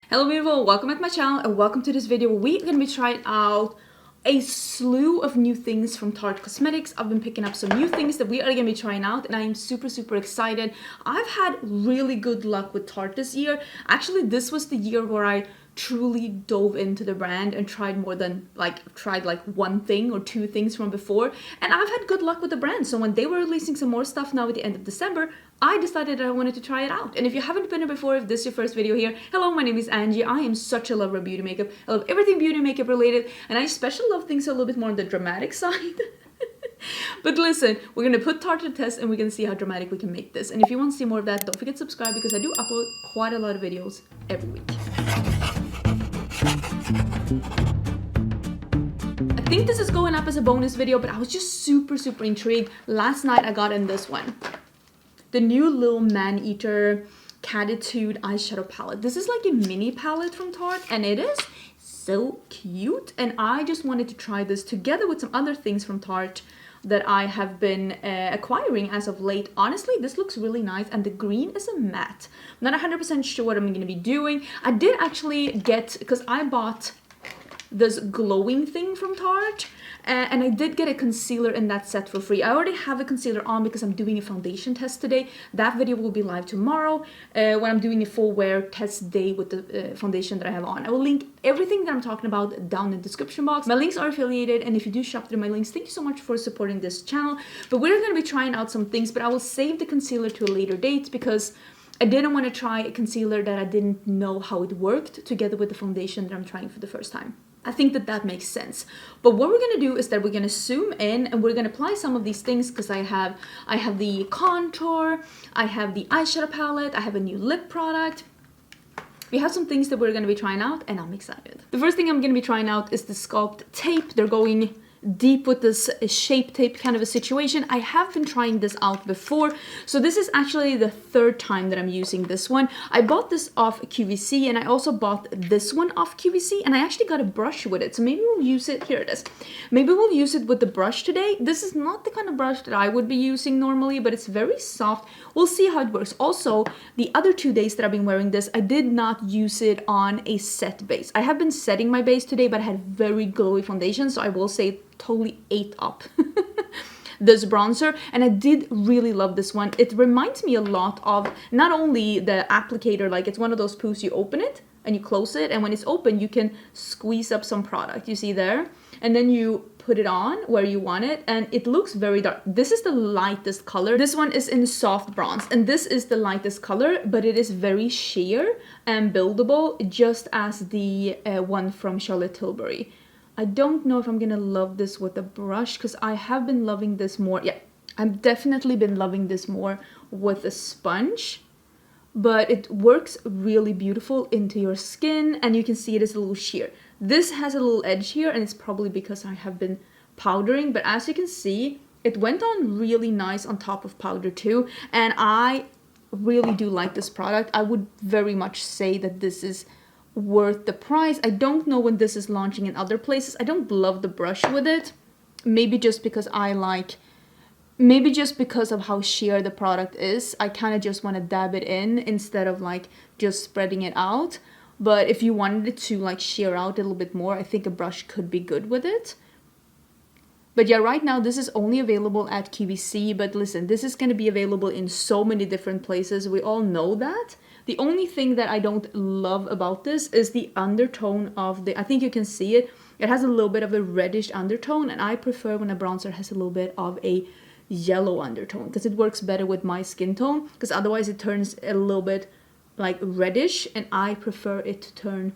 Hello beautiful, welcome back to my channel and welcome to this video. We're going to be trying out a slew of new things from Tarte Cosmetics. I've been picking up some new things that we are going to be trying out and I am super excited. I've had really good luck with Tarte this year. Actually, this was the year where I truly dove into the brand and tried more than tried one thing or two things from before, and I've had good luck with the brand. So when they were releasing some more stuff now at the end of December, I decided that I wanted to try it out. And if you haven't been here before, if this is your first video here, hello, my name is Angie. I am such a lover of beauty makeup. I love everything beauty makeup related, and I especially love things a little bit more on the dramatic side. But listen, we're gonna put Tarte to the test and we're gonna see how dramatic we can make this. And if you want to see more of that, don't forget to subscribe because I do upload quite a lot of videos every week. I think this is going up as a bonus video, but I was just super intrigued. Last night I got in this one. The new Little Man-Eater Catitude eyeshadow palette. This is like a mini palette from Tarte and it is so cute. And I just wanted to try this together with some other things from Tarte that I have been acquiring as of late. Honestly, this looks really nice and the green is a matte. I'm not 100% sure what I'm going to be doing. I did actually get, because I bought this glowing thing from Tarte and I did get a concealer in that set for free. I already have a concealer on because I'm doing a foundation test today. That video will be live tomorrow when I'm doing a full wear test day with the foundation that I have on. I will link everything that I'm talking about down in the description box. My links are affiliated, and if you do shop through my links, thank you so much for supporting this channel. But we're going to be trying out some things, but I will save the concealer to a later date because I didn't want to try a concealer that I didn't know how it worked together with the foundation that I'm trying for the first time. I think that makes sense. But what we're going to do is that we're going to zoom in and we're going to apply some of these things because I have the contour, I have the eyeshadow palette, I have a new lip product. We have some things that we're going to be trying out and I'm excited. The first thing I'm going to be trying out is the Sculpt tape. They're going deep with this shape tape kind of a situation. I have been trying this out before, so this is actually the third time that I'm using this one. I bought this off QVC and I also bought this one off QVC and I actually got a brush with it, so maybe we'll use it. Here it is. Maybe we'll use it with the brush today. This is not the kind of brush that I would be using normally, but it's very soft. We'll see how it works. Also, the other 2 days that I've been wearing this, I did not use it on a set base. I have been setting my base today, but I had very glowy foundation, so I will say it totally ate up this bronzer, and I did really love this one. It reminds me a lot of not only the applicator, like it's one of those poofs, you open it and you close it, and when it's open you can squeeze up some product, you see there, and then you put it on where you want it and it looks very dark. This is the lightest color. This one is in soft bronze and this is the lightest color, but it is very sheer and buildable, just as the one from Charlotte Tilbury. I don't know if I'm gonna love this with a brush because I have been loving this more. Yeah, I've definitely been loving this more with a sponge, but it works really beautiful into your skin and you can see it is a little sheer. This has a little edge here and it's probably because I have been powdering, but as you can see, it went on really nice on top of powder too, and I really do like this product. I would very much say that this is worth the price. I don't know when this is launching in other places. I don't love the brush with it. Maybe just because maybe just because of how sheer the product is. I kind of just want to dab it in instead of like just spreading it out. But if you wanted it to like sheer out a little bit more, I think a brush could be good with it. But yeah, right now this is only available at QVC, but listen, this is going to be available in so many different places. We all know that. The only thing that I don't love about this is the undertone of the, I think you can see it. It has a little bit of a reddish undertone, and I prefer when a bronzer has a little bit of a yellow undertone because it works better with my skin tone, because otherwise it turns a little bit like reddish and I prefer it to turn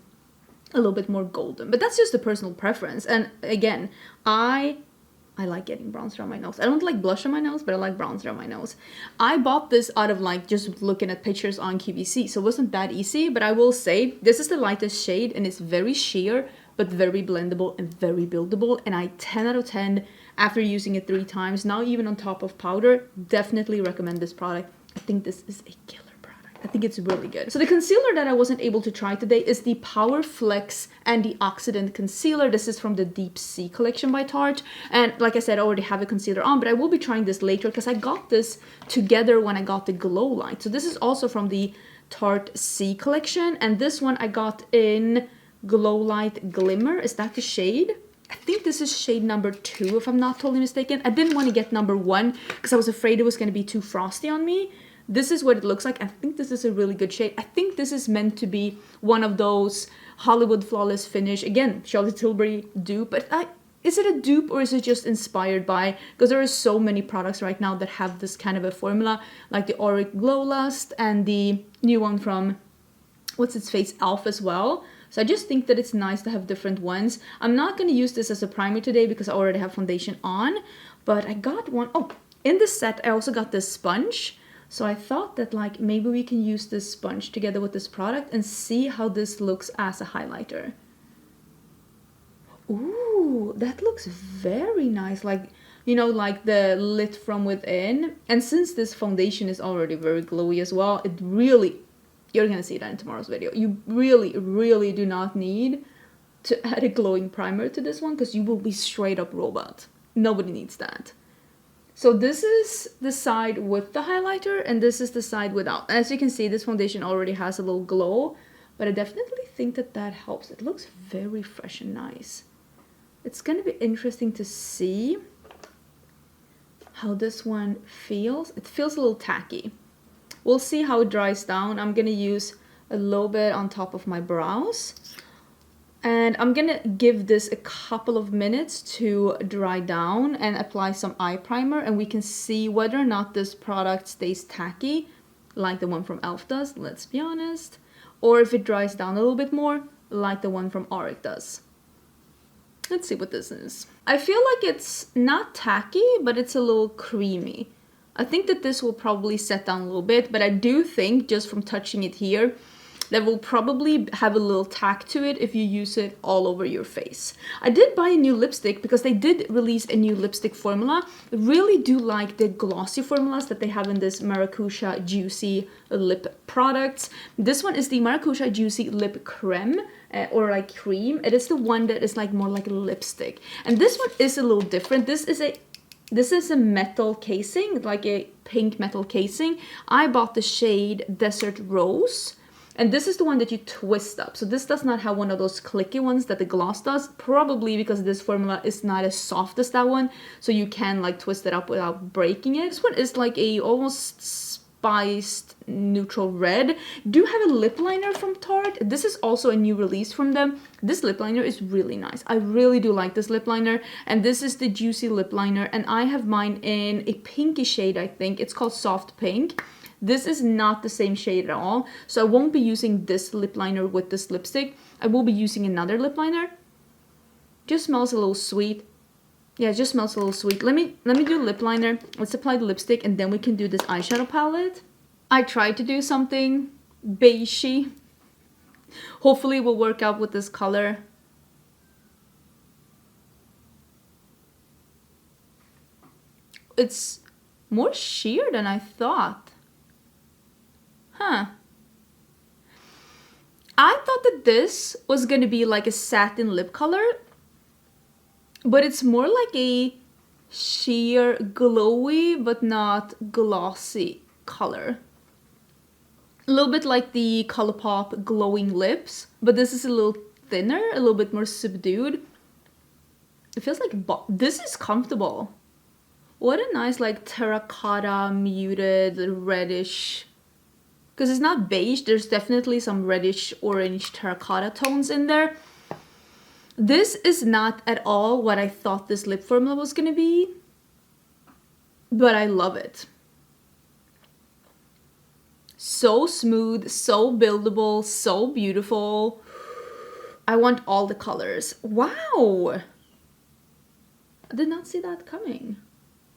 a little bit more golden. But that's just a personal preference. And again, I like getting bronzer on my nose. I don't like blush on my nose, but I like bronzer on my nose. I bought this out of like just looking at pictures on QVC, so it wasn't that easy, but I will say this is the lightest shade and it's very sheer, but very blendable and very buildable. And I 10 out of 10 after using it 3 times, now even on top of powder, definitely recommend this product. I think this is a killer. I think it's really good. So the concealer that I wasn't able to try today is the Power Flex Antioxidant Concealer. This is from the Deep Sea collection by Tarte. And like I said, I already have a concealer on, but I will be trying this later because I got this together when I got the Glow Light. So this is also from the Tarte C collection. And this one I got in Glow Light Glimmer. Is that the shade? I think this is shade number 2, if I'm not totally mistaken. I didn't want to get number 1 because I was afraid it was going to be too frosty on me. This is what it looks like. I think this is a really good shade. I think this is meant to be one of those Hollywood Flawless Finish. Again, Charlotte Tilbury dupe. But is it a dupe or is it just inspired by? Because there are so many products right now that have this kind of a formula. Like the Auric Glow Lust and the new one from, what's its face, Elf as well. So I just think that it's nice to have different ones. I'm not going to use this as a primer today because I already have foundation on. But I got one. Oh, in this set I also got this sponge. So I thought that like maybe we can use this sponge together with this product and see how this looks as a highlighter. Ooh, that looks very nice. Like, you know, like the lit from within. And since this foundation is already very glowy as well, it really... You're gonna see that in tomorrow's video. You really do not need to add a glowing primer to this one because you will be straight up robot. Nobody needs that. So this is the side with the highlighter and this is the side without. As you can see, this foundation already has a little glow, but I definitely think that that helps. It looks very fresh and nice. It's gonna be interesting to see how this one feels. It feels a little tacky. We'll see how it dries down. I'm gonna use a little bit on top of my brows. And I'm gonna give this a couple of minutes to dry down and apply some eye primer. And we can see whether or not this product stays tacky, like the one from Elf does, let's be honest. Or if it dries down a little bit more, like the one from Auric does. Let's see what this is. I feel like it's not tacky, but it's a little creamy. I think that this will probably set down a little bit, but I do think just from touching it here, that will probably have a little tack to it if you use it all over your face. I did buy a new lipstick because they did release a new lipstick formula. I really do like the glossy formulas that they have in this Maracuja Juicy lip products. This one is the Maracuja Juicy Lip Creme, or like cream. It is the one that is like more like a lipstick. And this one is a little different. This is a metal casing, like a pink metal casing. I bought the shade Desert Rose. And this is the one that you twist up. So this does not have one of those clicky ones that the gloss does. Probably because this formula is not as soft as that one. So you can like twist it up without breaking it. This one is like a almost spiced neutral red. Do have a lip liner from Tarte. This is also a new release from them. This lip liner is really nice. I really do like this lip liner. And this is the Juicy Lip Liner. And I have mine in a pinky shade, I think. It's called Soft Pink. This is not the same shade at all. So I won't be using this lip liner with this lipstick. I will be using another lip liner. Just smells a little sweet. Yeah, it just smells a little sweet. Let me do lip liner. Let's apply the lipstick and then we can do this eyeshadow palette. I tried to do something beigey. Hopefully it will work out with this color. It's more sheer than I thought. Huh. I thought that this was gonna be like a satin lip color, but it's more like a sheer glowy but not glossy color. A little bit like the ColourPop glowing lips, but this is a little thinner, a little bit more subdued. It feels like this is comfortable. What a nice like terracotta muted reddish. Because it's not beige, there's definitely some reddish orange terracotta tones in there. This is not at all what I thought this lip formula was going to be. But I love it. So smooth, so buildable, so beautiful. I want all the colors. Wow! I did not see that coming.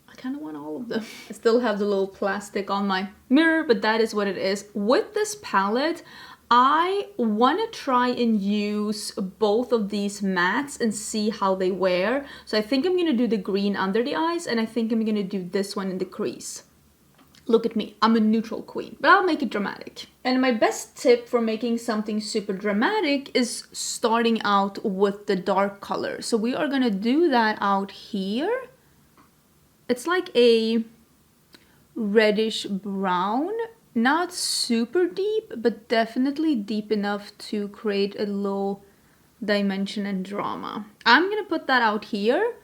I kind of want all of them. I still have the little plastic on my mirror, but that is what it is. With this palette, I want to try and use both of these mattes and see how they wear. So I think I'm going to do the green under the eyes, and I think I'm going to do this one in the crease. Look at me, I'm a neutral queen, but I'll make it dramatic. And my best tip for making something super dramatic is starting out with the dark color. So we are going to do that out here. It's like a reddish brown, not super deep, but definitely deep enough to create a little dimension and drama. I'm gonna put that out here.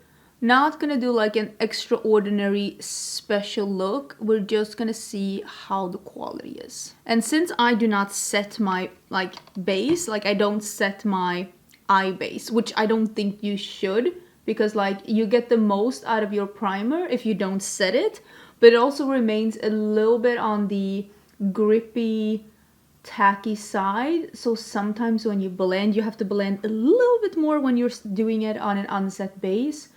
Not gonna do like an extraordinary special look. We're just gonna see how the quality is. And since I do not set my like base, like I don't set my eye base, which I don't think you should, because like you get the most out of your primer if you don't set it, but it also remains a little bit on the grippy, tacky side. So sometimes when you blend, you have to blend a little bit more when you're doing it on an unset base,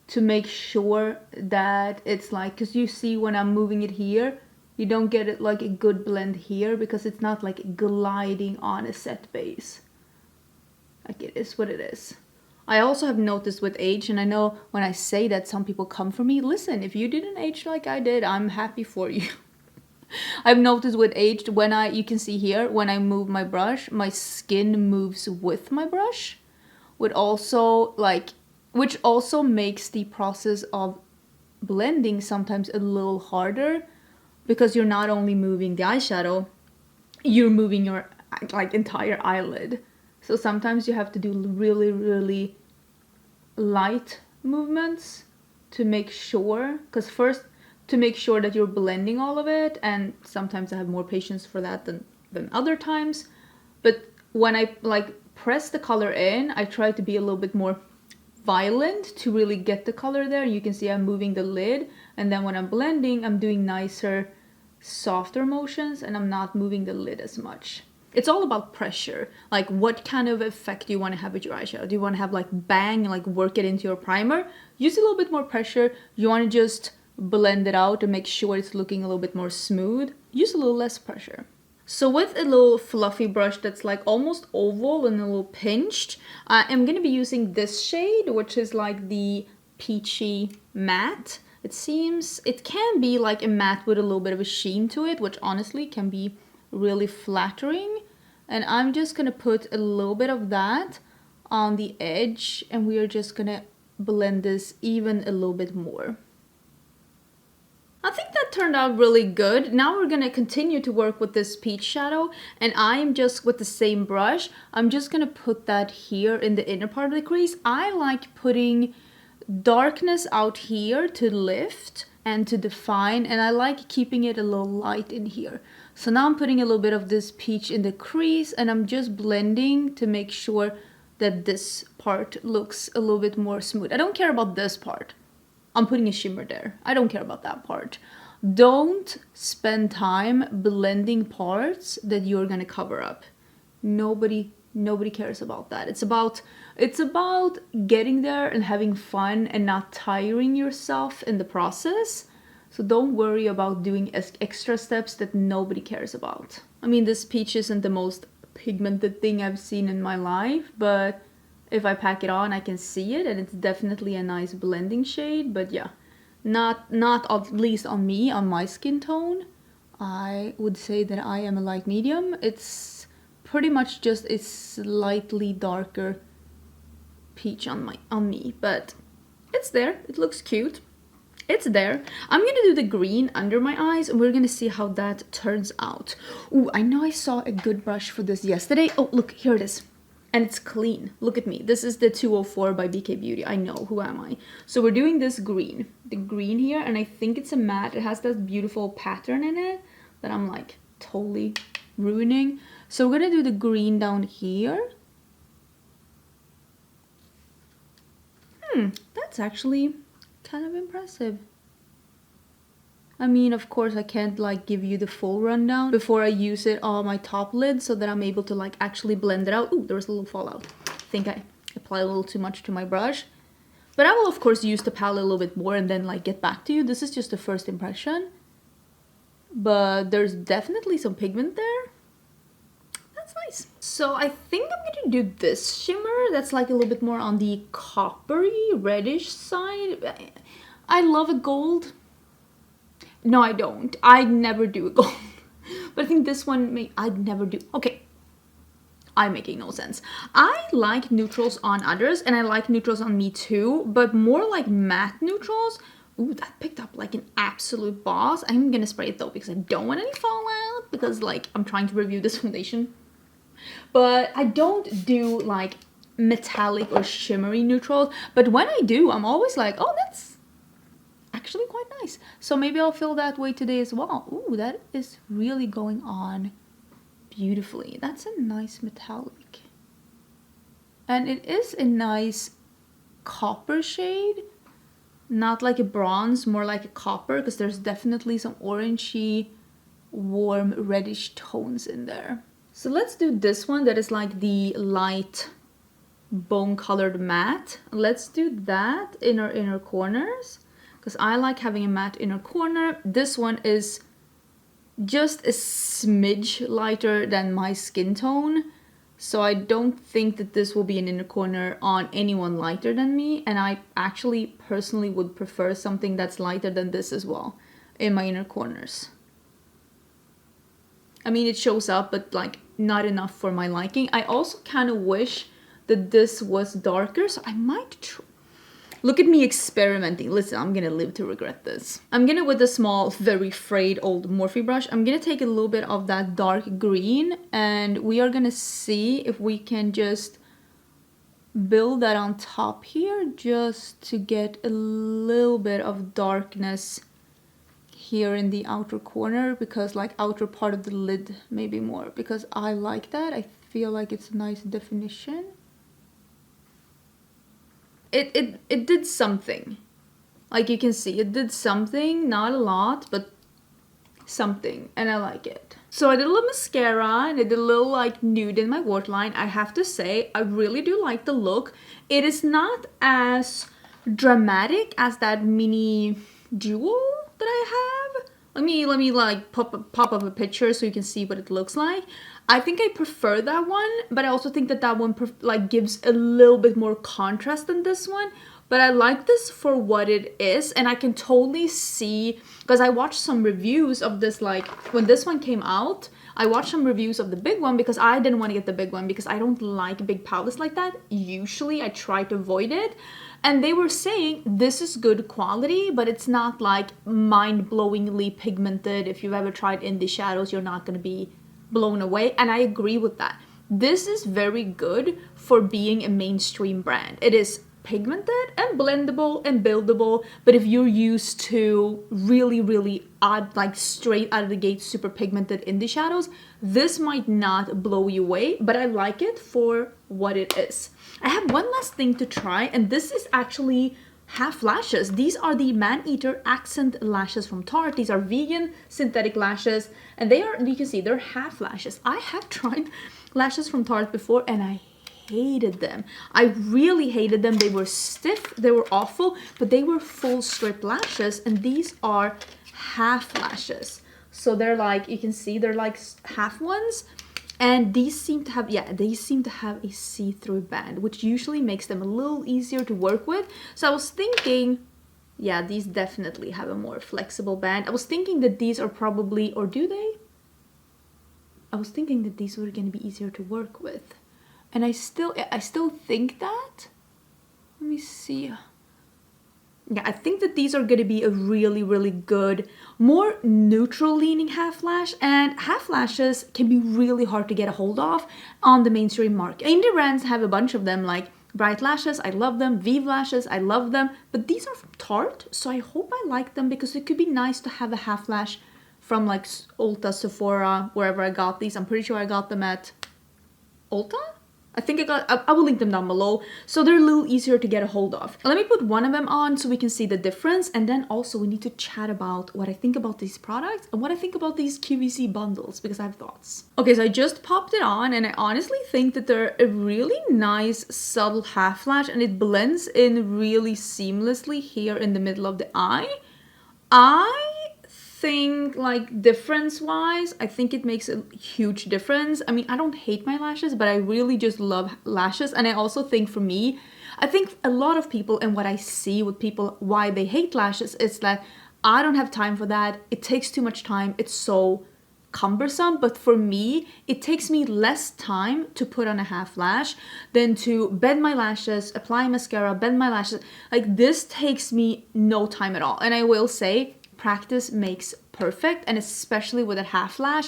to make sure that it's like, because you see when I'm moving it here, you don't get it like a good blend here because it's not like gliding on a set base. Like it is what it is. I also have noticed with age, and I know when I say that some people come for me, listen, if you didn't age like I did, I'm happy for you. I've noticed with age, when you can see here, when I move my brush, my skin moves with my brush, which also makes the process of blending sometimes a little harder, because you're not only moving the eyeshadow, you're moving your like entire eyelid. So sometimes you have to do really, really light movements to make sure, because first to make sure that you're blending all of it, and sometimes I have more patience for that than other times. But when I like press the color in, I try to be a little bit more violent to really get the color there. You can see I'm moving the lid, and then when I'm blending, I'm doing nicer, softer motions, and I'm not moving the lid as much. It's all about pressure. Like what kind of effect do you want to have with your eyeshadow? Do you want to have like bang, like work it into your primer? Use a little bit more pressure. You want to just blend it out and make sure it's looking a little bit more smooth. Use a little less pressure. So with a little fluffy brush that's like almost oval and a little pinched, I'm going to be using this shade, which is like the peachy matte. It can be like a matte with a little bit of a sheen to it, which honestly can be really flattering. And I'm just going to put a little bit of that on the edge, and we are just going to blend this even a little bit more. I think that turned out really good. Now we're gonna continue to work with this peach shadow, and I'm just with the same brush, I'm just gonna put that here in the inner part of the crease. I like putting darkness out here to lift and to define, and I like keeping it a little light in here. So now I'm putting a little bit of this peach in the crease, and I'm just blending to make sure that this part looks a little bit more smooth. I don't care about this part. I'm putting a shimmer there. I don't care about that part. Don't spend time blending parts that you're gonna cover up. Nobody cares about that. It's about getting there and having fun and not tiring yourself in the process. So don't worry about doing extra steps that nobody cares about. I mean, this peach isn't the most pigmented thing I've seen in my life, but if I pack it on, I can see it, and it's definitely a nice blending shade. But yeah, not at least on me, on my skin tone. I would say that I am a light medium. It's pretty much just a slightly darker peach on me, but it's there. It looks cute. It's there. I'm gonna do the green under my eyes, and we're gonna see how that turns out. Ooh, I know I saw a good brush for this yesterday. Oh, look, here it is. And it's clean. Look at me. This is the 204 by BK Beauty. I know, who am I? So we're doing this green. The green here, and I think it's a matte. It has that beautiful pattern in it that I'm like totally ruining. So we're gonna do the green down here. That's actually kind of impressive. I mean, of course, I can't like give you the full rundown before I use it on my top lid so that I'm able to like actually blend it out. Ooh, there was a little fallout. I think I applied a little too much to my brush. But I will, of course, use the palette a little bit more and then like get back to you. This is just a first impression. But there's definitely some pigment there. That's nice. So I think I'm gonna do this shimmer that's like a little bit more on the coppery, reddish side. I love a gold. No, I don't. I never do a gold. But I think this one, I'd never do. Okay. I'm making no sense. I like neutrals on others, and I like neutrals on me too, but more like matte neutrals Ooh, that picked up like an absolute boss. I'm gonna spray it though because I don't want any fallout, because like I'm trying to review this foundation. But I don't do like metallic or shimmery neutrals. But when I do, I'm always like, oh, that's actually quite nice. So maybe I'll feel that way today as well. Ooh, that is really going on beautifully. That's a nice metallic. And it is a nice copper shade. Not like a bronze, more like a copper, because there's definitely some orangey, warm, reddish tones in there. So let's do this one that is like the light bone colored matte. Let's do that in our inner corners, because I like having a matte inner corner. This one is just a smidge lighter than my skin tone, so I don't think that this will be an inner corner on anyone lighter than me, and I actually personally would prefer something that's lighter than this as well in my inner corners. I mean, it shows up, but like not enough for my liking. I also kind of wish that this was darker, so I might try. Look at me experimenting. Listen, I'm gonna live to regret this. I'm gonna, with a small, very frayed old Morphe brush, I'm gonna take a little bit of that dark green, and we are gonna see if we can just build that on top here, just to get a little bit of darkness here in the outer corner, because like outer part of the lid maybe more, because I like that. I feel like it's a nice definition. It did something. Like you can see, it did something, not a lot, but something, and I like it. So I did a little mascara, and I did a little like nude in my waterline. I have to say, I really do like the look. It is not as dramatic as that mini jewel that I have. Let me like pop up a picture so you can see what it looks like. I think I prefer that one, but I also think that that one like gives a little bit more contrast than this one. But I like this for what it is, and I can totally see, because I watched some reviews of this, like when this one came out, I watched some reviews of the big one because I didn't want to get the big one because I don't like big palettes like that. Usually I try to avoid it. And they were saying this is good quality, but it's not like mind-blowingly pigmented. If you've ever tried indie shadows, you're not going to be blown away. And I agree with that. This is very good for being a mainstream brand. It is pigmented and blendable and buildable, but if you're used to really odd, like straight out of the gate super pigmented indie shadows, this might not blow you away, but I like it for what it is. I have one last thing to try, and this is actually half lashes. These are the Man-Eater accent lashes from Tarte. These are vegan synthetic lashes, and they are, you can see, they're half lashes. I have tried lashes from Tarte before, and I hated them. I really hated them. They were stiff, they were awful, but they were full strip lashes, and these are half lashes. So they're like, you can see they're like half ones, and these seem to have, yeah, they seem to have a see-through band, which usually makes them a little easier to work with. So I was thinking, yeah, these definitely have a more flexible band. I was thinking that these are probably, or do they? I was thinking that these were going to be easier to work with. And I still think that. Let me see. Yeah, I think that these are going to be a really good, more neutral leaning half lash. And half lashes can be really hard to get a hold of on the mainstream market. Indie brands have a bunch of them, like Bright Lashes, I love them. Vive Lashes, I love them. But these are from Tarte, so I hope I like them, because it could be nice to have a half lash from like Ulta, Sephora, wherever I got these. I'm pretty sure I got them at Ulta? I think I will link them down below, so they're a little easier to get a hold of. Let me put one of them on so we can see the difference, and then also we need to chat about what I think about these products and what I think about these QVC bundles, because I have thoughts. Okay, so I just popped it on, and I honestly think that they're a really nice subtle half lash, and it blends in really seamlessly here in the middle of the eye. I think, like, difference wise, I think it makes a huge difference. I mean, I don't hate my lashes, but I really just love lashes. And I also think, for me, I think a lot of people, and what I see with people, why they hate lashes, is that I don't have time for that. It takes too much time. It's so cumbersome, but for me, it takes me less time to put on a half lash than to bend my lashes, apply mascara, bend my lashes. Like this takes me no time at all. And I will say, practice makes perfect, and especially with a half lash,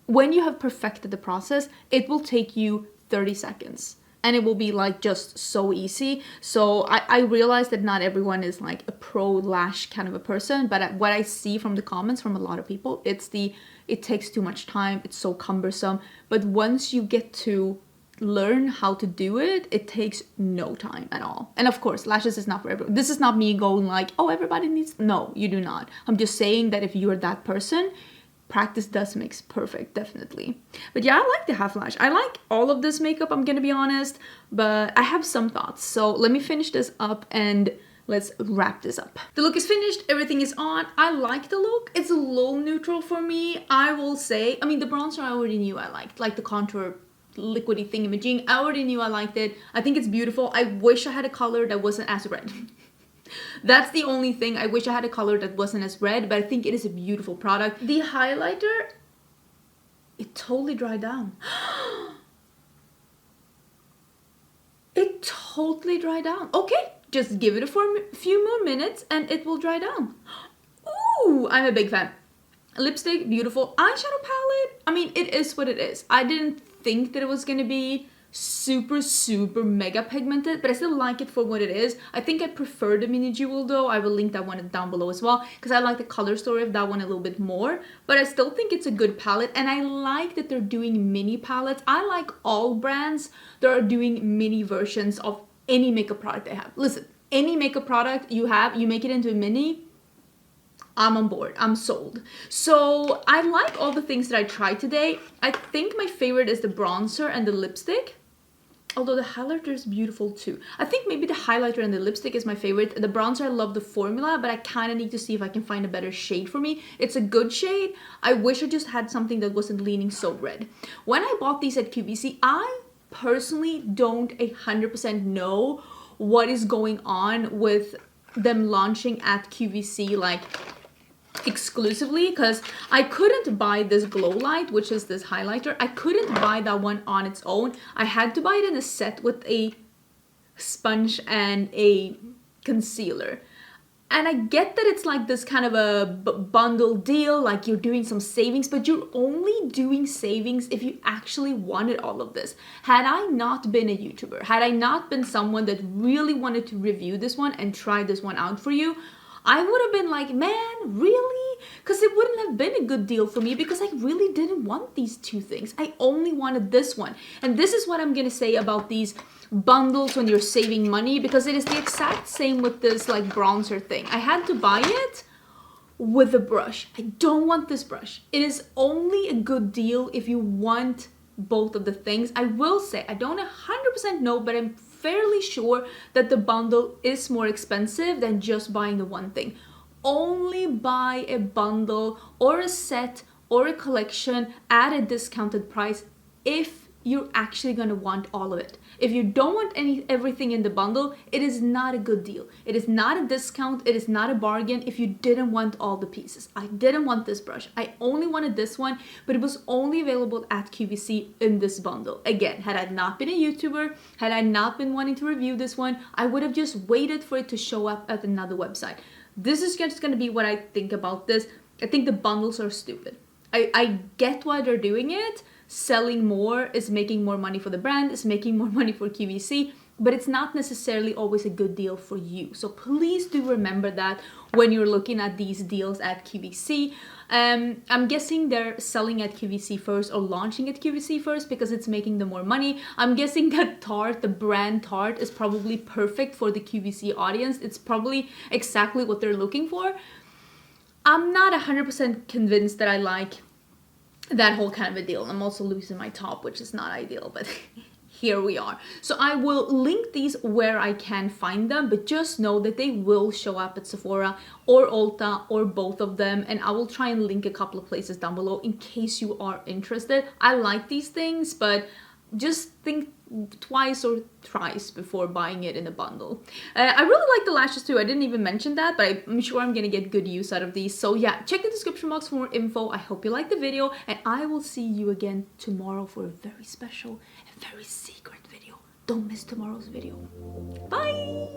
when you have perfected the process, it will take you 30 seconds. And it will be like just so easy. So I realize that not everyone is like a pro lash kind of a person, but what I see from the comments from a lot of people, it takes too much time, it's so cumbersome. But once you get to learn how to do it, it takes no time at all. And of course, lashes is not for everyone. This is not me going like, oh, everybody needs, no, you do not. I'm just saying that if you're that person, practice does makes perfect, definitely. But yeah, I like the half lash. I like all of this makeup, I'm gonna be honest, but I have some thoughts. So let me finish this up and let's wrap this up. The look is finished, everything is on. I like the look. It's a little neutral for me, I will say. I mean, the bronzer I already knew I liked, like the contour liquidy thingamajig. I already knew I liked it. I think it's beautiful. I wish I had a color that wasn't as red. That's the only thing. I wish I had a color that wasn't as red, but I think it is a beautiful product. The highlighter, it totally dried down. It totally dried down. Okay, just give it a few more minutes and it will dry down. Ooh, I'm a big fan. Lipstick, beautiful. Eyeshadow palette, I mean, it is what it is. I didn't think that it was gonna be super mega pigmented, but I still like it for what it is. I think I prefer the mini jewel though. I will link that one down below as well, because I like the color story of that one a little bit more, but I still think it's a good palette. And I like that they're doing mini palettes. I like all brands that are doing mini versions of any makeup product they have. Listen, any makeup product you have, you make it into a mini, I'm on board, I'm sold. So I like all the things that I tried today. I think my favorite is the bronzer and the lipstick, although the highlighter is beautiful too. I think maybe the highlighter and the lipstick is my favorite. The bronzer, I love the formula, but I kind of need to see if I can find a better shade for me. It's a good shade. I wish I just had something that wasn't leaning so red. When I bought these at QVC, I personally don't 100% know what is going on with them launching at QVC like exclusively, because I couldn't buy this glow light, which is this highlighter. I couldn't buy that one on its own. I had to buy it in a set with a sponge and a concealer. And I get that it's like this kind of a bundle deal, like you're doing some savings, but you're only doing savings if you actually wanted all of this. Had I not been a YouTuber, had I not been someone that really wanted to review this one and try this one out for you, I would have been like, man, really? Because it wouldn't have been a good deal for me, because I really didn't want these two things. I only wanted this one. And this is what I'm going to say about these bundles when you're saving money, because it is the exact same with this like bronzer thing. I had to buy it with a brush. I don't want this brush. It is only a good deal if you want both of the things. I will say, I don't 100% know, but I'm fairly sure that the bundle is more expensive than just buying the one thing. Only buy a bundle or a set or a collection at a discounted price if you're actually going to want all of it. If you don't want everything in the bundle, it is not a good deal. It is not a discount. It is not a bargain if you didn't want all the pieces. I didn't want this brush. I only wanted this one, but it was only available at QVC in this bundle. Again, had I not been a YouTuber, had I not been wanting to review this one, I would have just waited for it to show up at another website. This is just going to be what I think about this. I think the bundles are stupid. I get why they're doing it. Selling more is making more money for the brand, is making more money for QVC, but it's not necessarily always a good deal for you. So please do remember that when you're looking at these deals at QVC. I'm guessing they're selling at QVC first or launching at QVC first because it's making them more money. I'm guessing that Tarte, the brand Tarte, is probably perfect for the QVC audience. It's probably exactly what they're looking for. I'm not 100% convinced that I like that whole kind of a deal. I'm also losing my top, which is not ideal, but here we are. So I will link these where I can find them, but just know that they will show up at Sephora or Ulta or both of them, and I will try and link a couple of places down below in case you are interested. I like these things, but just think twice or thrice before buying it in a bundle. I really like the lashes too. I didn't even mention that, but I'm sure I'm gonna get good use out of these. So yeah, check the description box for more info. I hope you liked the video, and I will see you again tomorrow for a very special and very secret video. Don't miss tomorrow's video. Bye!